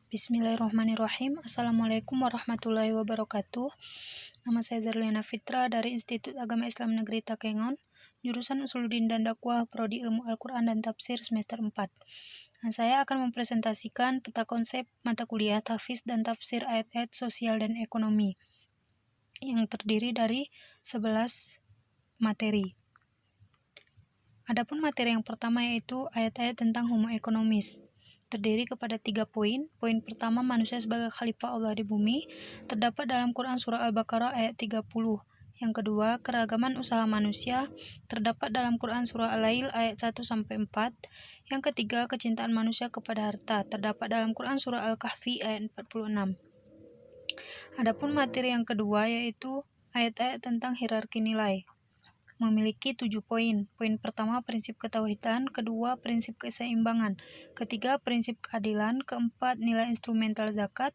Bismillahirrahmanirrahim. Assalamualaikum warahmatullahi wabarakatuh. Nama saya Zerliana Fitra dari Institut Agama Islam Negeri Takengon, jurusan Usuluddin dan Dakwah, Prodi Ilmu Al-Quran dan Tafsir semester 4. Saya akan mempresentasikan peta konsep mata kuliah Tahfiz dan Tafsir Ayat-Ayat Sosial dan Ekonomi yang terdiri dari 11 materi. Adapun materi yang pertama yaitu ayat-ayat tentang homo economist. Terdiri kepada 3 poin. Poin pertama, manusia sebagai khalifah Allah di bumi, terdapat dalam Quran Surah Al-Baqarah ayat 30. Yang kedua, keragaman usaha manusia, terdapat dalam Quran Surah Al-Lail ayat 1-4. Yang ketiga, kecintaan manusia kepada harta, terdapat dalam Quran Surah Al-Kahfi ayat 46. Adapun materi yang kedua yaitu ayat-ayat tentang hierarki nilai. Memiliki 7 poin. Poin pertama, prinsip ketauhidan. Kedua, prinsip keseimbangan. Ketiga, prinsip keadilan. Keempat, nilai instrumental zakat.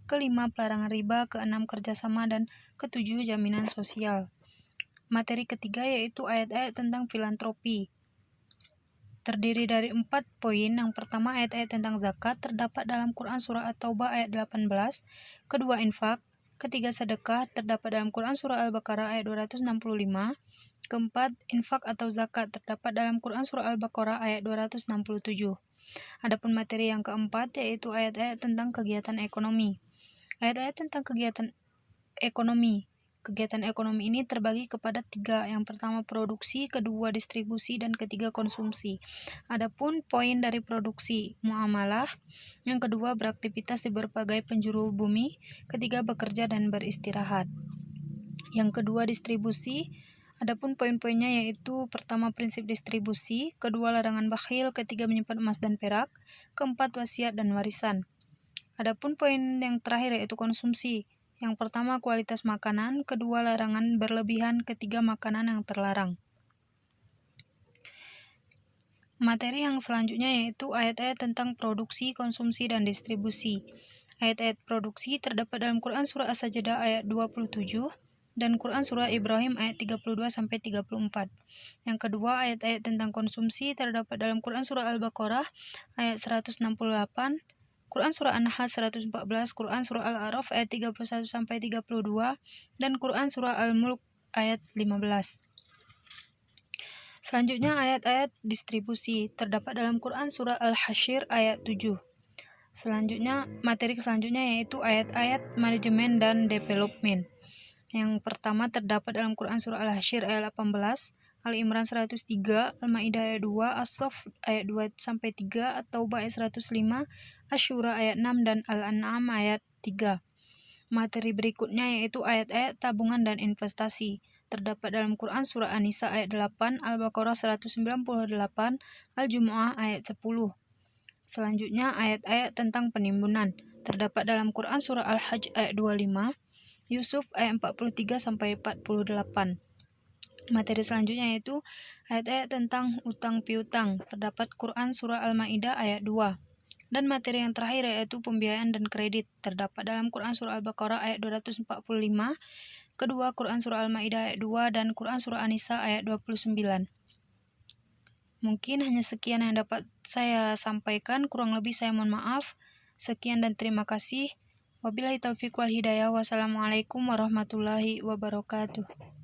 Kelima, pelarangan riba. Keenam, kerjasama. Dan ketujuh, jaminan sosial. Materi ketiga yaitu ayat-ayat tentang filantropi. Terdiri dari 4 poin. Yang pertama, ayat-ayat tentang zakat terdapat dalam Quran Surah At-Taubah ayat 18. Kedua, infak. Ketiga, sedekah terdapat dalam Quran Surah Al-Baqarah ayat 265. Keempat, infak atau zakat terdapat dalam Quran Surah Al-Baqarah ayat 267. Adapun materi yang keempat yaitu ayat-ayat tentang kegiatan ekonomi. Ayat-ayat tentang kegiatan ekonomi. Kegiatan ekonomi ini terbagi kepada 3. Yang pertama produksi, kedua distribusi, dan ketiga konsumsi. Adapun poin dari produksi, muamalah. Yang kedua beraktivitas di berbagai penjuru bumi. Ketiga bekerja dan beristirahat. Yang kedua distribusi. Adapun poin-poinnya yaitu pertama prinsip distribusi, kedua larangan bakhil, ketiga menyimpan emas dan perak, keempat wasiat dan warisan. Adapun poin yang terakhir yaitu konsumsi. Yang pertama kualitas makanan, kedua larangan berlebihan, ketiga makanan yang terlarang. Materi yang selanjutnya yaitu ayat-ayat tentang produksi, konsumsi, dan distribusi. Ayat-ayat produksi terdapat dalam Quran Surah As-Sajdah ayat 27 dan Quran Surah Ibrahim ayat 32-34. Yang kedua, ayat-ayat tentang konsumsi terdapat dalam Quran Surah Al-Baqarah ayat 168, Quran Surah An-Nahl 114, Quran Surah Al-A'raf ayat 31-32, dan Quran Surah Al-Mulk ayat 15. Selanjutnya ayat-ayat distribusi terdapat dalam Quran Surah Al-Hasyr ayat 7. Selanjutnya, materi selanjutnya yaitu ayat-ayat manajemen dan development. Yang pertama terdapat dalam Quran Surah Al-Hasyr ayat 18, Al-Imran 103, Al-Ma'idah ayat 2, As-Saff ayat 2-3, At-Taubah ayat 105, Asy-Syura ayat 6, dan Al-An'am ayat 3. Materi berikutnya yaitu ayat-ayat tabungan dan investasi. Terdapat dalam Quran Surah An-Nisa ayat 8, Al-Baqarah 198, Al-Jumu'ah ayat 10. Selanjutnya ayat-ayat tentang penimbunan. Terdapat dalam Quran Surah Al-Hajj ayat 25, Yusuf ayat 43-48. Materi selanjutnya yaitu ayat-ayat tentang utang piutang. Terdapat Quran Surah Al-Ma'idah ayat 2. Dan materi yang terakhir yaitu pembiayaan dan kredit. Terdapat dalam Quran Surah Al-Baqarah ayat 245, kedua Quran Surah Al-Ma'idah ayat 2, dan Quran Surah An-Nisa ayat 29. Mungkin hanya sekian yang dapat saya sampaikan, kurang lebih saya mohon maaf. Sekian dan terima kasih. Wabillahi taufiq wal hidayah. Wassalamualaikum warahmatullahi wabarakatuh.